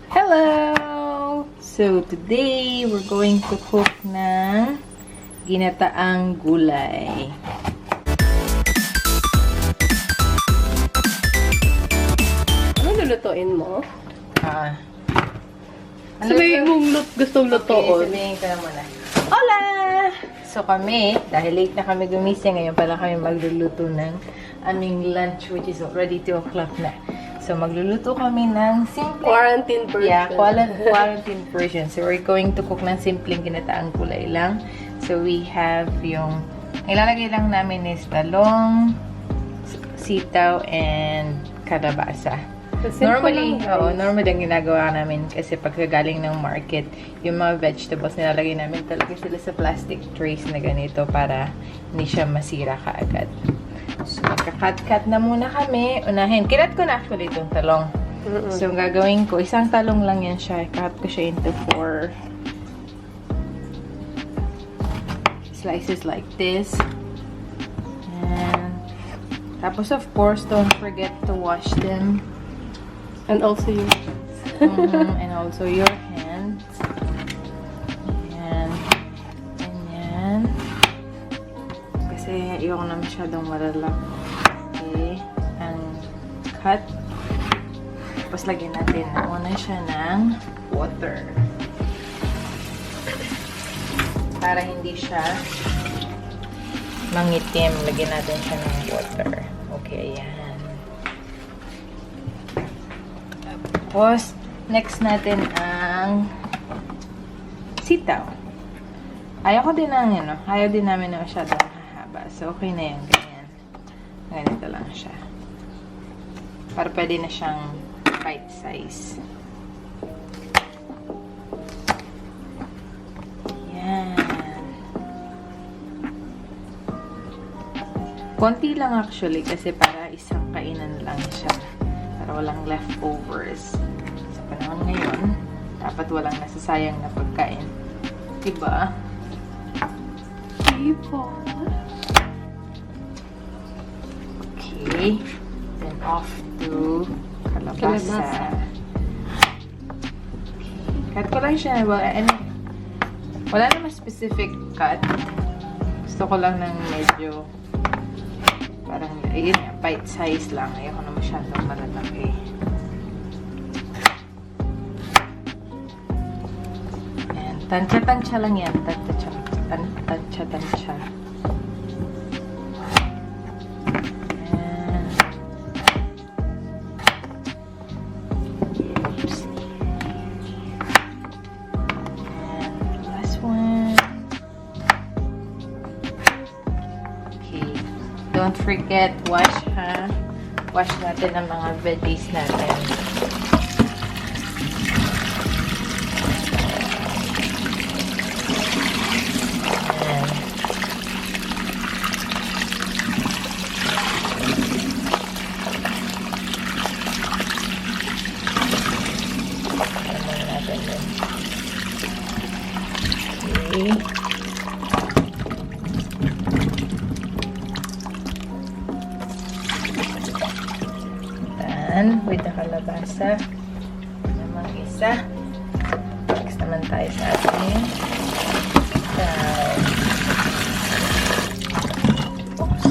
Hello! So, today, we're going to cook ng ginataang gulay. Ano lulutuin mo? Sabihin mong gustong lutoon. Sabihin ko na muna. Hola! So kami, dahil late na kami gumising, ngayon pala kami magluluto ng aming lunch, which is already 2 o'clock na. So magluluto kami ng simple... Quarantine version. Yeah, quarantine version. So we're going to cook ng simpleng ginataang gulay lang. So we have yung... Ilalagay lang namin is talong, sitaw, and kalabasa. Normally ang ginagawa namin kasi pagkagaling ng market, yung mga vegetables nilalagay namin talaga sila sa plastic trays na ganito para hindi siya masira kaagad. So, magka-cut-cut na muna kami. Unahin. Kinat ko na actually itong talong. So, ang gagawin ko, isang talong lang yan siya. Cut ko siya into 4 slices like this. And, tapos of course, don't forget to wash them. And also your and also your hands. Ayan. Ganyan. Kasi ayoko na masyadong malalak. Okay. Ang cut. Tapos lagyan natin muna siya ng water. Para hindi siya mangitim, lagyan natin siya ng water. Okay, ayan. Tapos, next natin ang sitaw. Ayaw din namin na masyadong mahaba. So, okay na yan. Ganyan. Ganito lang siya. Para pwede na siyang bite size. Yan. Konti lang actually kasi para isang kainan lang siya. Walang leftovers. Sa panahon ngayon, dapat walang nasasayang na pagkain. Diba? diba? Okay. Then off to kalabasa. Okay. Cut ko lang siya. Wala naman specific cut. Gusto ko lang ng medyo parang, ayun nga, bite size lang. Ayoko na masyadong malalaki. Ayan. Tansya-tansya lang yan. Tansya-tansya. Ayan. Oops. And last one. Okay. Don't forget, wash natin ang mga veggies natin. Ayan. Ayan natin yun. Okay. With the kalabasa namang isa. Next naman tayo sa ating oops.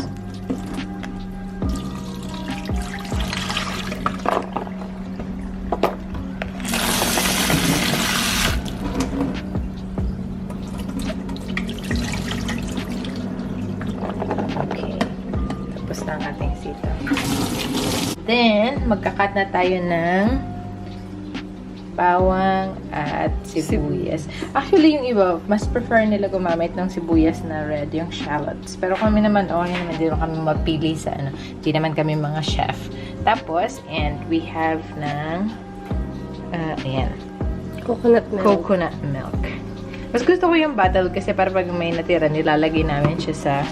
Okay. Tapos na ang ating sitaw. Then, magkakat na tayo ng bawang at sibuyas. Actually, yung iba, mas prefer nila gumamit ng sibuyas na red, yung shallots. Pero kami naman, okay naman, di naman kami mapili sa ano. Di naman kami mga chef. Tapos, and we have ng, ayan. Coconut milk. Mas gusto ko yung bottle kasi para pag may natira, nilalagay namin siya sa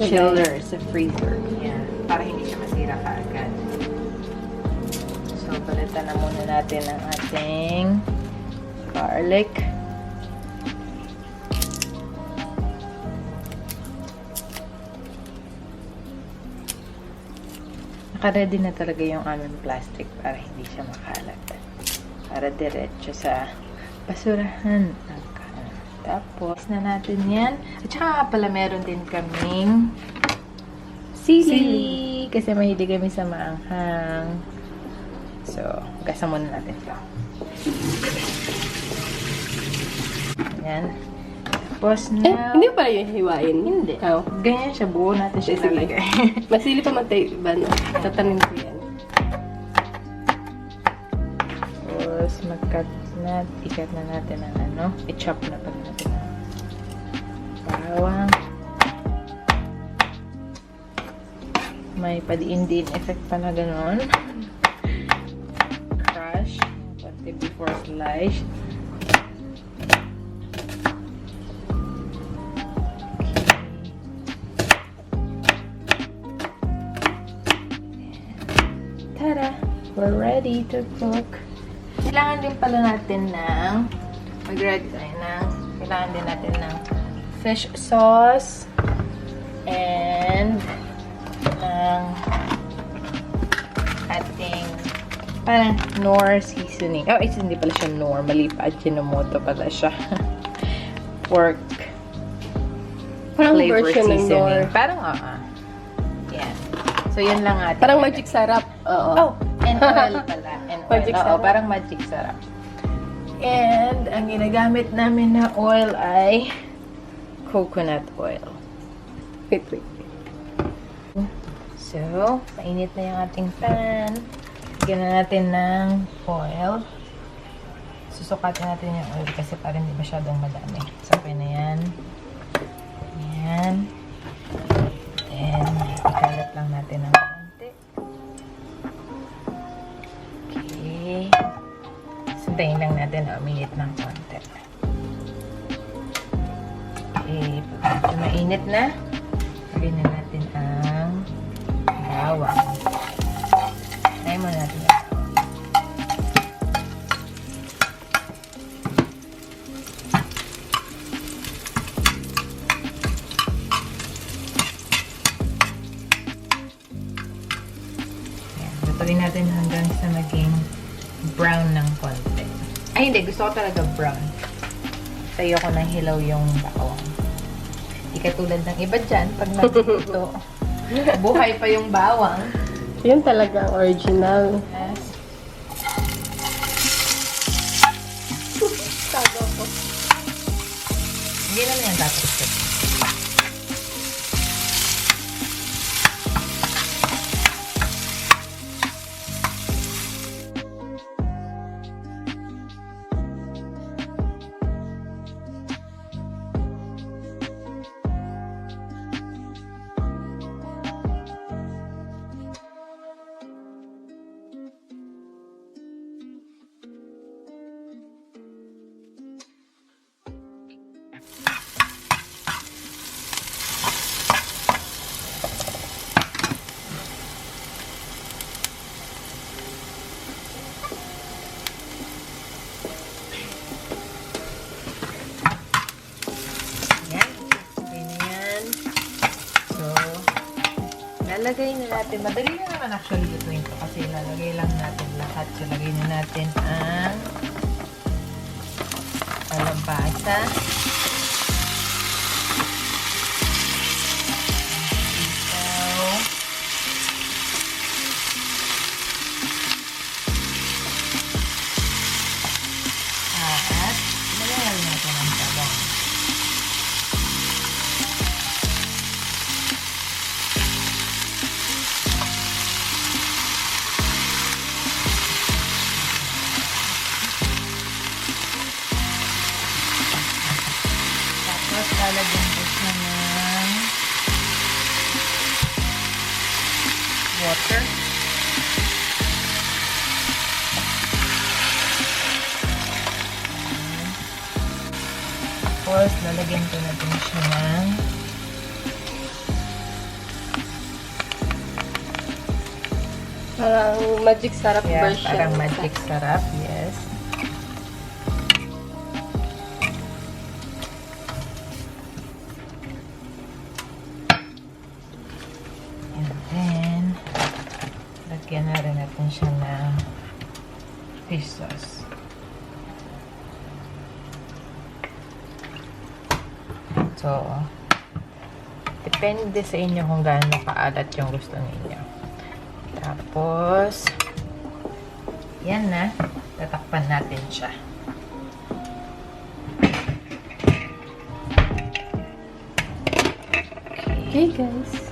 chiller, sa freezer. Ayan. Para hindi siya masira kaagad. So, palitan na muna natin ang ating garlic. Naka-ready na talaga yung aming plastic para hindi siya makalat. Para diretso sa basurahan. Tapos na natin yan. At saka pala meron din kaming sili. Kasi mahilig kami sa maanghang. So, gasa muna natin ito. Yan. Tapos na... Hindi pa yung hiwain. Hindi. Oh. Ganyan siya. Buo natin siya Sige. lalagay. Masili pa man tayo iba na. Tatanin ko yan. Tapos, ikat na natin ang ano. I-chop na pala natin ang bawang. May padiin-diin effect pa na gano'n. Crush. Pati before slice. Tada! We're ready to cook. Kailangan din pala natin ng kailangan din natin ng fish sauce and ng ating parang Knorr seasoning. Oh, hindi pala siya Knorr. Mali pa. Ajinomoto pala siya. Pork Parang flavor version ng seasoning. Knorr. Parang, yan. So, yun lang atin. Parang magic sarap. Oo. Oh, and oil pala. And oil. Magic Oo, sarap. parang magic sarap. And, ang ginagamit namin na oil ay coconut oil. Wait. So, mainit na yung ating pan. Lagyan na natin ng oil. Susukatin natin yung oil kasi parang hindi masyadong madami. So, okay na yan. Yan. Then, ikalat lang natin ng konti. Okay. Suntayin lang natin na uminit ng konti. Okay. Pag medyo mainit na, lagyan na natin ang bawang. Try mo natin yung bawang. Yan. Lutuin natin hanggang sa maging brown ng konti. Ay, hindi. Gusto ko talaga brown. Tayo ko nang hilaw yung bawang. Di katulad ng iba dyan, pag nagluto, buhay pa yung bawang. Yun talaga ang original. Yes. Tago ko. Hindi naman yan tatapos. Lalagay na natin. Madali na naman actually lutuin ito kasi lalagay lang natin lahat. So, lagay na natin ang kalabasa. Sitaw. At lalagay natin ang talong. Tapos, lalagyan ko siya ng water. Tapos, lalagyan ko na din siya ng Parang magic sarap version. parang magic sarap. Yes. And then, Lagyan na rin natin siya ng fish sauce. So, depende sa inyo kung gaano kaalat yung gusto ninyo. Tapos, yan na. Tatakpan natin siya. Okay, guys.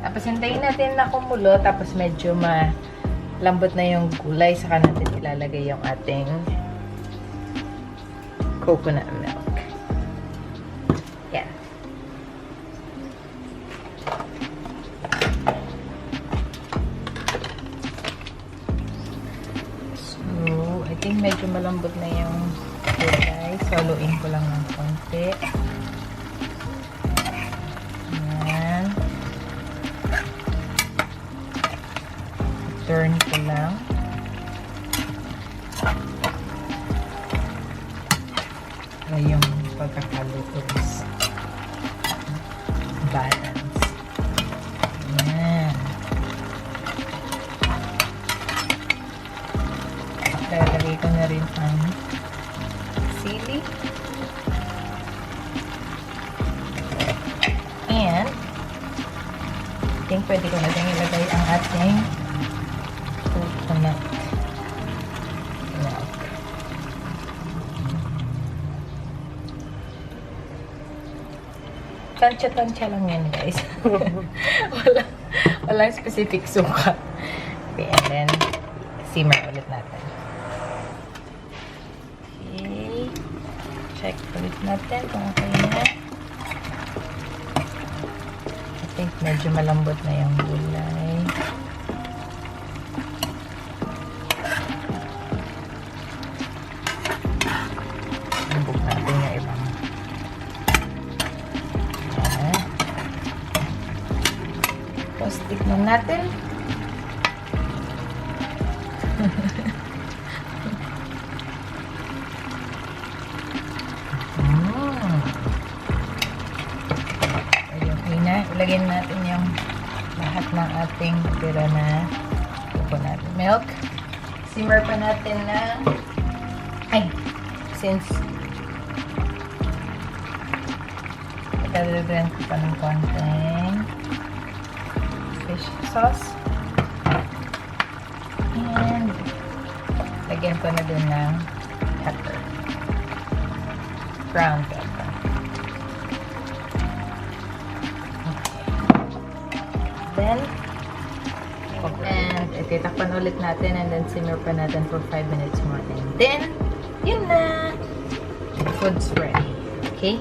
Tapos, hintayin natin na kumulo. Tapos, medyo malambot na yung gulay. Saka natin ilalagay yung ating coconut milk. Yan. So, I think medyo malambot na yung gulay. So, haluin ko lang ng konti. Yan. Turn ko lang. Para yung pagkakaluto is balance. Yan. Lalagay ko na rin ang sili. And I think pwede ko na din ilagay ang ating coconut milk. Tansya-tansya lang yan, guys. Walang specific suka. Okay, and then simmer ulit natin. Okay. Check ulit natin kung okay na. I think medyo malambot na yung gulay. Lambot natin yung ibang. Ayan. Tapos tignan natin. Okay na. Ilagyan natin yung lahat ng ating tira na coconut milk. Simmer pa natin na since italagyan ko pa ng konting fish sauce. And lagyan ko na din ng pepper. Ground pepper. Then, and ititakpan ulit natin and then simmer pa natin for 5 minutes more. And then, yun na! Food's ready. Okay?